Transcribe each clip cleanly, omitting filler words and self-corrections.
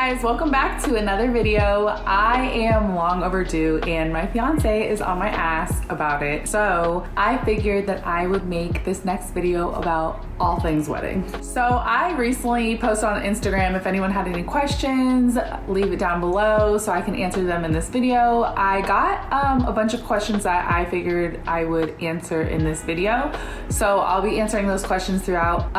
guys, welcome back to another video. I am long overdue and my fiance is on my ass about it. So I figured that I would make this next video about all things wedding. So I recently posted on Instagram, if anyone had any questions, leave it down below so I can answer them in this video. I got a bunch of questions that I figured I would answer in this video. So I'll be answering those questions throughout.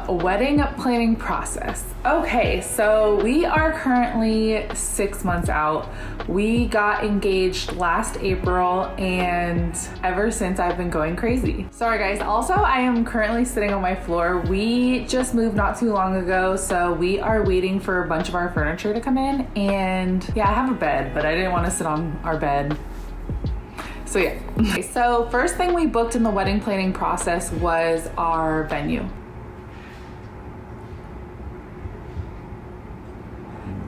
Wedding planning process. Okay, so we are currently 6 months out. We got engaged last April and ever since I've been going crazy. Sorry guys, also I am currently sitting on my floor. We just moved not too long ago, so we are waiting for a bunch of our furniture to come in. And yeah, I have a bed, but I didn't want to sit on our bed. So yeah. Okay, so first thing we booked in the wedding planning process was our venue.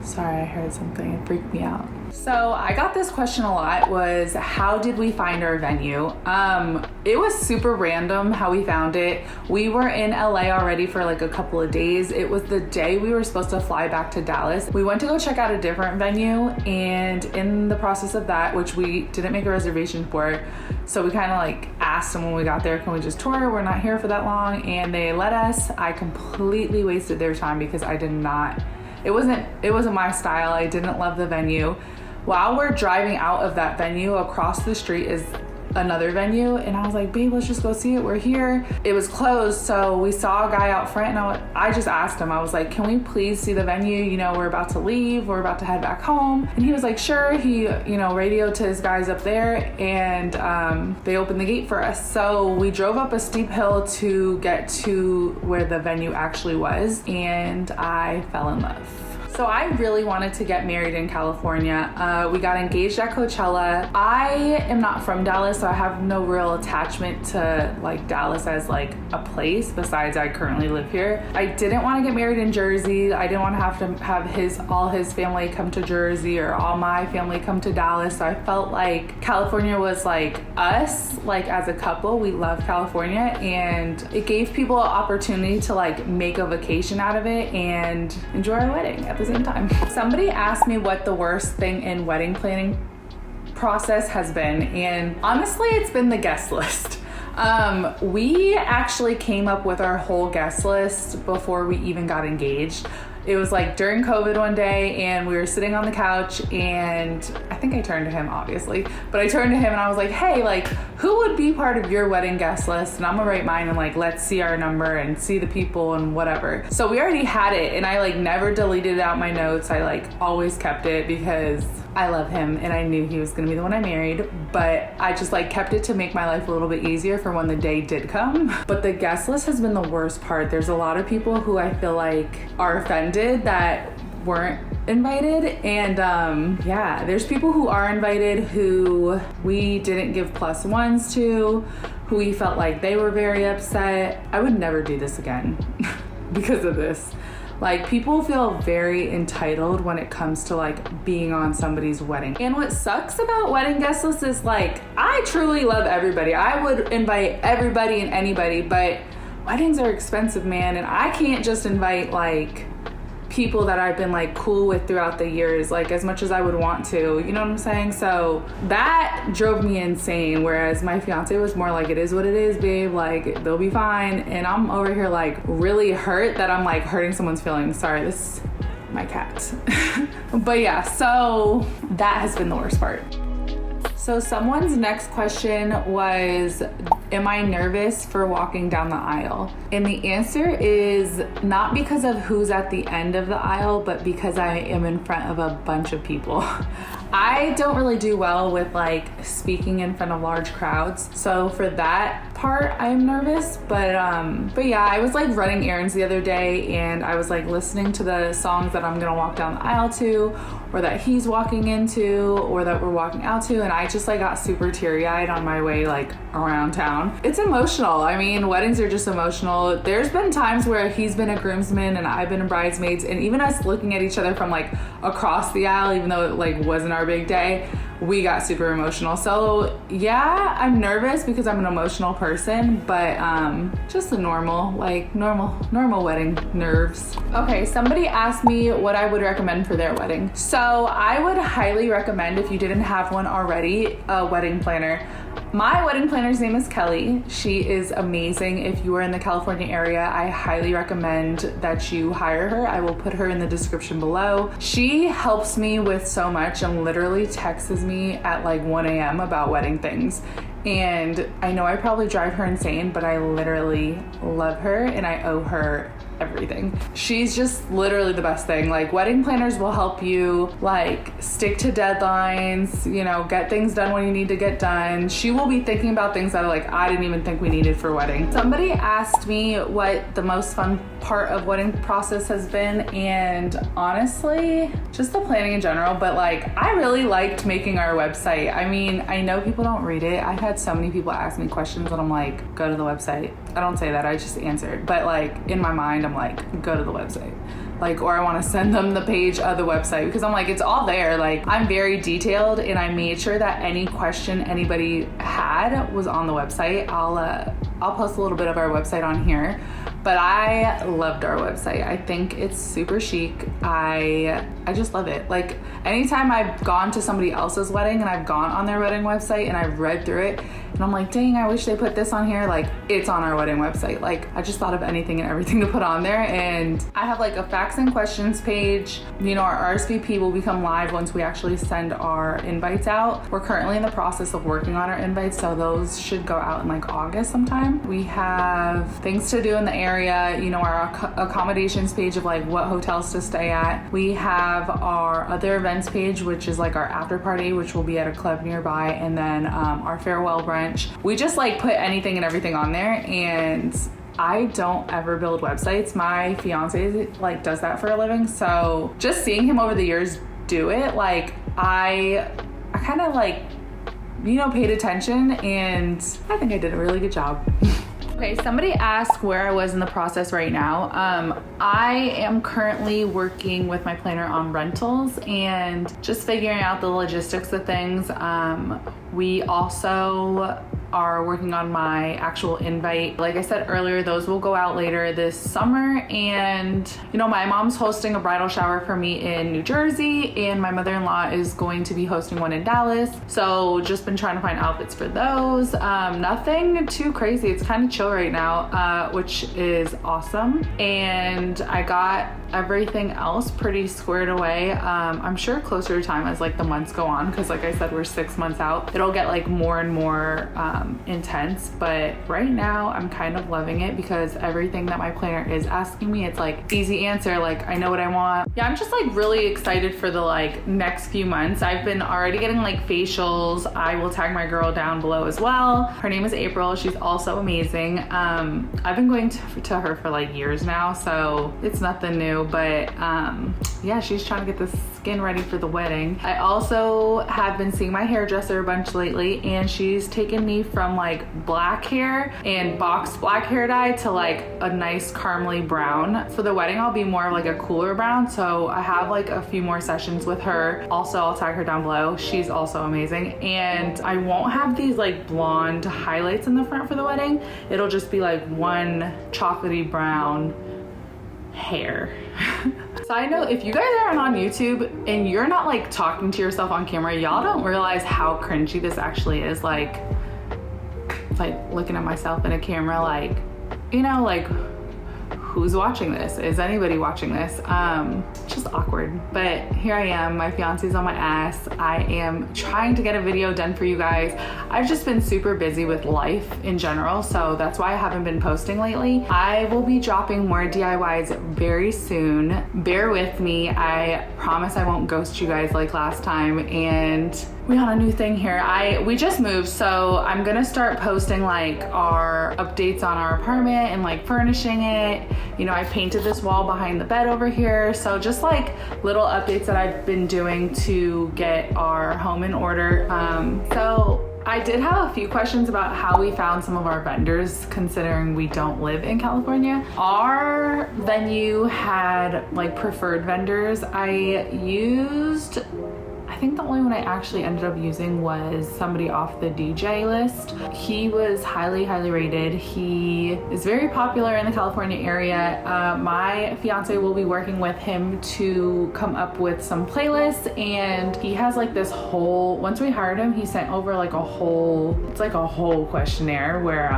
Sorry, I heard something, it freaked me out. So I got this question a lot, was how did we find our venue? It was super random how we found it. We were in LA already for like a couple of days. It was the day we were supposed to fly back to Dallas. We went to go check out a different venue, and in the process of that, which we didn't make a reservation for, so we kind of like asked them when we got there, can we just tour? We're not here for that long, and they let us. I completely wasted their time because I did not, it wasn't my style. I didn't love the venue. While we're driving out of that venue, across the street is another venue, and I was like, babe, let's just go see it. We're here. It was closed, so we saw a guy out front, and I just asked him, I was like, can we please see the venue? You know, we're about to leave. We're about to head back home. And he was like, sure. He, radioed to his guys up there, and they opened the gate for us. So we drove up a steep hill to get to where the venue actually was, and I fell in love. So I really wanted to get married in California. We got engaged at Coachella. I am not from Dallas, so I have no real attachment to like Dallas as like a place, besides I currently live here. I didn't want to get married in Jersey. I didn't want to have all his family come to Jersey or all my family come to Dallas. So I felt like California was like us, like as a couple, we love California, and it gave people an opportunity to like make a vacation out of it and enjoy our wedding at the same time. Somebody asked me what the worst thing in wedding planning process has been, and honestly it's been the guest list. We actually came up with our whole guest list before we even got engaged. It was like during COVID one day, and we were sitting on the couch, and I think I turned to him, obviously, but I turned to him and I was like, hey, like, who would be part of your wedding guest list? And I'm gonna write mine, and like, let's see our number and see the people and whatever. So we already had it, and I like never deleted out my notes. I like always kept it because I love him and I knew he was gonna be the one I married, but I just like kept it to make my life a little bit easier for when the day did come. But the guest list has been the worst part. There's a lot of people who I feel like are offended that weren't invited, and yeah, there's people who are invited who we didn't give +1s to, who we felt like they were very upset. I would never do this again because of this. Like, people feel very entitled when it comes to like being on somebody's wedding. And what sucks about wedding guest lists is like, I truly love everybody. I would invite everybody and anybody, but weddings are expensive, man. And I can't just invite like people that I've been like cool with throughout the years, like as much as I would want to, you know what I'm saying? So that drove me insane. Whereas my fiance was more like, it is what it is, babe, like they'll be fine. And I'm over here like really hurt that I'm like hurting someone's feelings. Sorry, this is my cat. But yeah, so that has been the worst part. So someone's next question was, am I nervous for walking down the aisle? And the answer is not because of who's at the end of the aisle, but because I am in front of a bunch of people. I don't really do well with like speaking in front of large crowds. So for that part, I'm nervous, but yeah, I was like running errands the other day, and I was like listening to the songs that I'm gonna walk down the aisle to, or that he's walking into, or that we're walking out to, and I just like got super teary-eyed on my way like around town. It's emotional. I mean, weddings are just emotional. There's been times where he's been a groomsman and I've been a bridesmaid, and even us looking at each other from like across the aisle, even though it like wasn't our big day, we got super emotional. So yeah, I'm nervous because I'm an emotional person. person, but just the normal wedding nerves. Okay, somebody asked me what I would recommend for their wedding. So I would highly recommend, if you didn't have one already, a wedding planner. My wedding planner's name is Kelly. She is amazing. If you are in the California area, I highly recommend that you hire her. I will put her in the description below. She helps me with so much and literally texts me at like 1 a.m. about wedding things. And I know I probably drive her insane, but I literally love her and I owe her everything. She's just literally the best thing. Like, wedding planners will help you like stick to deadlines, you know, get things done when you need to get done. She will be thinking about things that are like, I didn't even think we needed for wedding. Somebody asked me what the most fun part of wedding process has been, and honestly, just the planning in general, but like, I really liked making our website. I mean, I know people don't read it. I've had so many people ask me questions and I'm like, go to the website. I don't say that, I just answer it. But like, in my mind, I'm like, go to the website. Like, or I want to send them the page of the website, because I'm like, it's all there. Like, I'm very detailed and I made sure that any question anybody had was on the website. I'll post a little bit of our website on here, but I loved our website. I think it's super chic. I just love it. Like, anytime I've gone to somebody else's wedding and I've gone on their wedding website and I've read through it and I'm like, dang, I wish they put this on here. Like, it's on our wedding website. Like, I just thought of anything and everything to put on there. And I have like a facts and questions page. You know, our RSVP will become live once we actually send our invites out. We're currently in the process of working on our invites, so those should go out in like August sometime. We have things to do in the area, you know, our accommodations page of like what hotels to stay at. We have our other events page, which is like our after party, which will be at a club nearby, and then our farewell brunch. We just like put anything and everything on there, and I don't ever build websites. My fiance like does that for a living, so just seeing him over the years do it, like I kind of like, you know, paid attention, and I think I did a really good job. Okay, somebody asked where I was in the process right now. I am currently working with my planner on rentals and just figuring out the logistics of things. We also are working on my actual invite. Like I said earlier, those will go out later this summer. And you know, my mom's hosting a bridal shower for me in New Jersey, and my mother-in-law is going to be hosting one in Dallas. So just been trying to find outfits for those. Nothing too crazy. It's kind of chill right now, which is awesome. And I got everything else pretty squared away. I'm sure closer to time as like the months go on, because like I said, we're 6 months out. It'll get like more and more intense, but right now I'm kind of loving it because everything that my planner is asking me, it's like easy answer. Like, I know what I want. Yeah, I'm just like really excited for the like next few months. I've been already getting like facials. I will tag my girl down below as well. Her name is April. She's also amazing. I've been going to her for like years now, so it's nothing new, but yeah, she's trying to get the skin ready for the wedding. I also have been seeing my hairdresser a bunch lately, and she's taken me from like black hair and boxed black hair dye to like a nice caramely brown. For the wedding, I'll be more of like a cooler brown, so I have like a few more sessions with her. Also, I'll tag her down below. She's also amazing. And I won't have these like blonde highlights in the front for the wedding. It'll just be like one chocolatey brown hair. Side note, if you guys aren't on YouTube and you're not like talking to yourself on camera, y'all don't realize how cringy this actually is. Like looking at myself in a camera, like, you know, like, who's watching this? Is anybody watching this? Just awkward. But here I am, my fiance's on my ass. I am trying to get a video done for you guys. I've just been super busy with life in general, so that's why I haven't been posting lately. I will be dropping more DIYs very soon. Bear with me. I promise I won't ghost you guys like last time. And we on a new thing here. We just moved, so I'm gonna start posting like our updates on our apartment and like furnishing it. You know, I painted this wall behind the bed over here, so just like little updates that I've been doing to get our home in order. So I did have a few questions about how we found some of our vendors, considering we don't live in California. Our venue had like preferred vendors. I I think the only one I actually ended up using was somebody off the DJ list. He was highly rated. He is very popular in the California area. My fiance will be working with him to come up with some playlists, and he has like this whole, once we hired him, he sent over like it's like a whole questionnaire where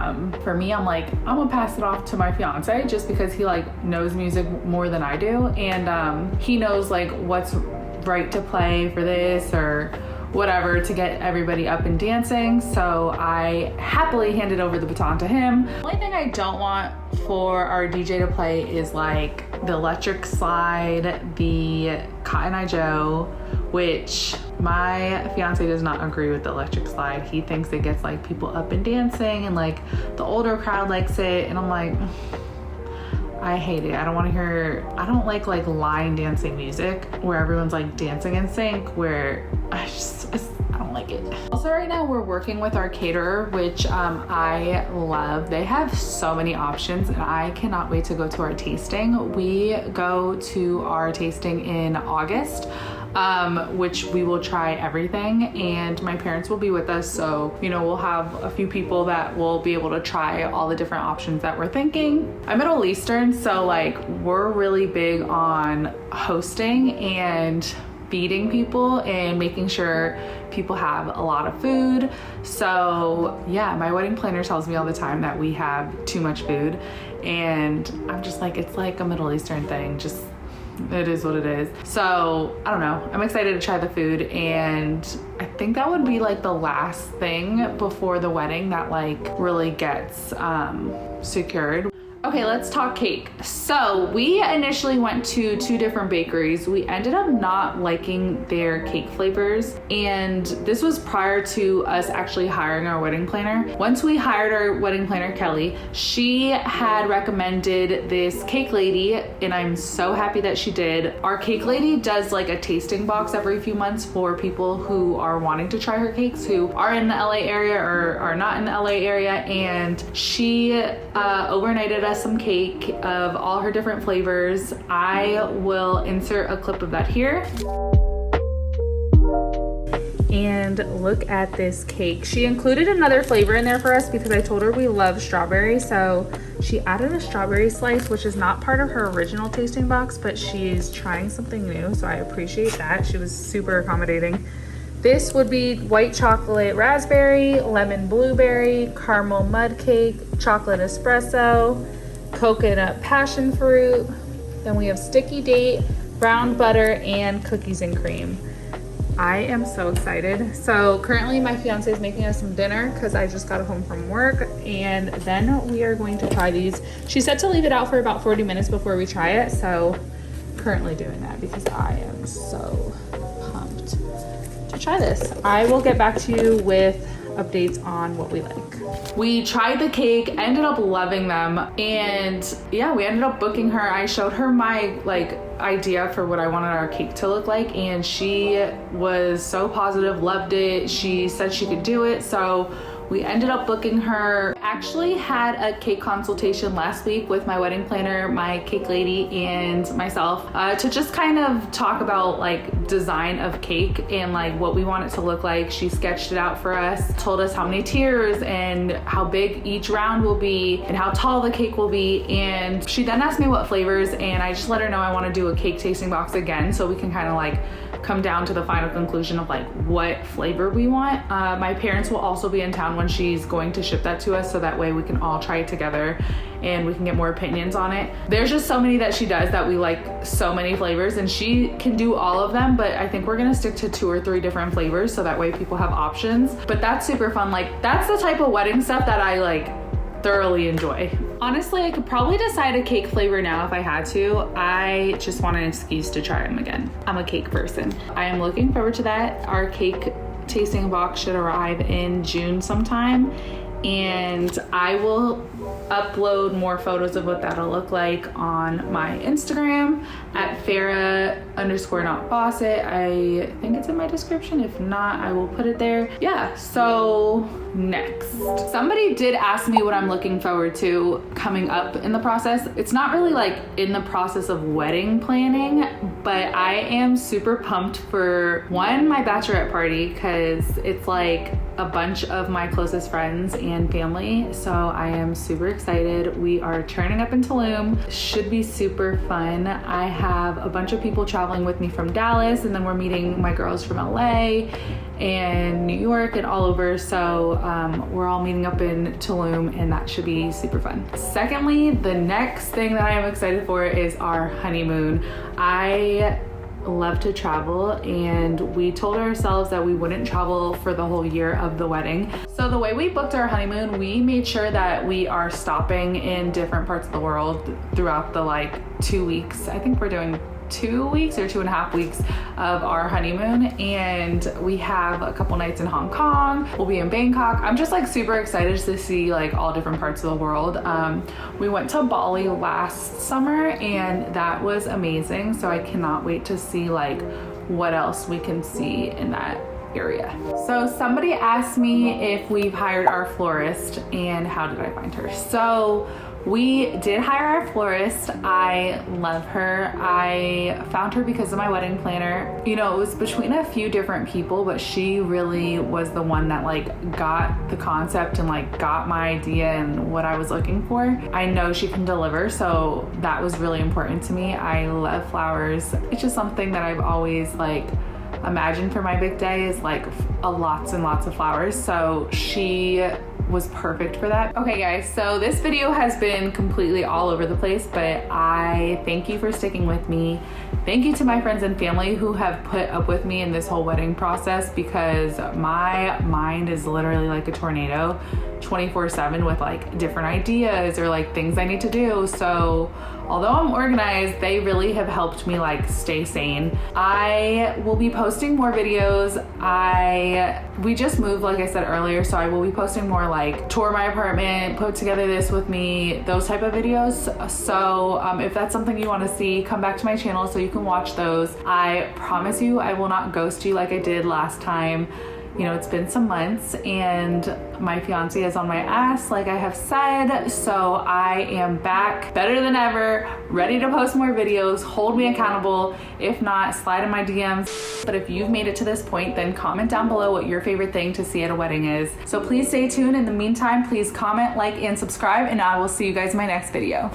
for me, I'm like, I'm gonna pass it off to my fiance just because he like knows music more than I do, and he knows like what's right to play for this or whatever to get everybody up and dancing. So I happily handed over the baton to him. The only thing I don't want for our DJ to play is like the electric slide, the Cotton Eye Joe, which my fiance does not agree with the electric slide. He thinks it gets like people up and dancing, and like the older crowd likes it, and I'm like, I hate it. I don't want to hear, I don't like line dancing music where everyone's like dancing in sync, where I don't like it. Also right now we're working with our caterer, which I love. They have so many options, and I cannot wait to go to our tasting. We go to our tasting in August, which we will try everything, and my parents will be with us, so you know, we'll have a few people that will be able to try all the different options that we're thinking. I'm Middle Eastern, so like we're really big on hosting and feeding people and making sure people have a lot of food. So yeah, my wedding planner tells me all the time that we have too much food, and I'm just like, it's like a Middle Eastern thing, just it is what it is. So I don't know, I'm excited to try the food, and I think that would be like the last thing before the wedding that like really gets secured. Okay, let's talk cake. So we initially went to 2 different bakeries. We ended up not liking their cake flavors, and this was prior to us actually hiring our wedding planner. Once we hired our wedding planner, Kelly, she had recommended this cake lady, and I'm so happy that she did. Our cake lady does like a tasting box every few months for people who are wanting to try her cakes, who are in the LA area or are not in the LA area, and she overnighted us some cake of all her different flavors. I will insert a clip of that here. And look at this cake. She included another flavor in there for us because I told her we love strawberry, so she added a strawberry slice, which is not part of her original tasting box, but she's trying something new, so I appreciate that. She was super accommodating. This would be white chocolate raspberry, lemon blueberry, caramel mud cake, chocolate espresso, coconut passion fruit. Then we have sticky date, brown butter, and cookies and cream. I am so excited. So currently my fiance is making us some dinner because I just got home from work, and then we are going to try these. She said to leave it out for about 40 minutes before we try it, so currently doing that because I am so pumped to try this. I will get back to you with updates on what we like. We tried the cake, ended up loving them, and yeah, we ended up booking her. I showed her my like idea for what I wanted our cake to look like, and she was so positive, loved it. She said she could do it, so we ended up booking her. Actually had a cake consultation last week with my wedding planner, my cake lady, and myself to just kind of talk about like design of cake and like what we want it to look like. She sketched it out for us, told us how many tiers and how big each round will be and how tall the cake will be, and she then asked me what flavors, and I just let her know I want to do a cake tasting box again so we can kind of like come down to the final conclusion of like what flavor we want. My parents will also be in town when she's going to ship that to us, so that way we can all try it together and we can get more opinions on it. There's just so many that she does that we like, so many flavors, and she can do all of them, but I think we're gonna stick to 2 or 3 different flavors so that way people have options. But that's super fun. Like that's the type of wedding stuff that I like thoroughly enjoy. Honestly, I could probably decide a cake flavor now if I had to. I just want an excuse to try them again. I'm a cake person. I am looking forward to that. Our cake tasting box should arrive in June sometime, and I will upload more photos of what that'll look like on my Instagram at Farrah_not_Fawcett. I think it's in my description. If not, I will put it there. Yeah, so next. Somebody did ask me what I'm looking forward to coming up in the process. It's not really like in the process of wedding planning, but I am super pumped for one, my bachelorette party, because it's like a bunch of my closest friends and family. So I am super excited. We are turning up in Tulum. Should be super fun. I have a bunch of people traveling with me from Dallas, and then we're meeting my girls from LA and New York and all over. So we're all meeting up in Tulum, and that should be super fun. Secondly, the next thing that I am excited for is our honeymoon. I love to travel, and we told ourselves that we wouldn't travel for the whole year of the wedding. So the way we booked our honeymoon, we made sure that we are stopping in different parts of the world throughout the like 2 weeks. I think we're doing 2 weeks or 2.5 weeks of our honeymoon, and we have a couple nights in Hong Kong. We'll be in Bangkok. I'm just like super excited to see like all different parts of the world. We went to Bali last summer, and that was amazing. So I cannot wait to see like what else we can see in that area. So somebody asked me if we've hired our florist and how did I find her. So we did hire our florist. I love her. I found her because of my wedding planner. You know, it was between a few different people, but she really was the one that like got the concept and like got my idea and what I was looking for. I know she can deliver, so that was really important to me. I love flowers. It's just something that I've always like imagined for my big day, is like lots and lots of flowers. So she was perfect for that. Okay guys, so this video has been completely all over the place, but I thank you for sticking with me. Thank you to my friends and family who have put up with me in this whole wedding process, because my mind is literally like a tornado 24/7 with like different ideas or like things I need to do. So although I'm organized, they really have helped me like stay sane. I will be posting more videos. We just moved, like I said earlier, so I will be posting more like tour my apartment, put together this with me, those type of videos. So if that's something you want to see, come back to my channel so you can watch those. I promise you I will not ghost you like I did last time. You know, it's been some months and my fiance is on my ass, like I have said. So I am back better than ever, ready to post more videos. Hold me accountable. If not, slide in my DMs. But if you've made it to this point, then comment down below what your favorite thing to see at a wedding is. So please stay tuned. In the meantime, please comment, like, and subscribe, and I will see you guys in my next video.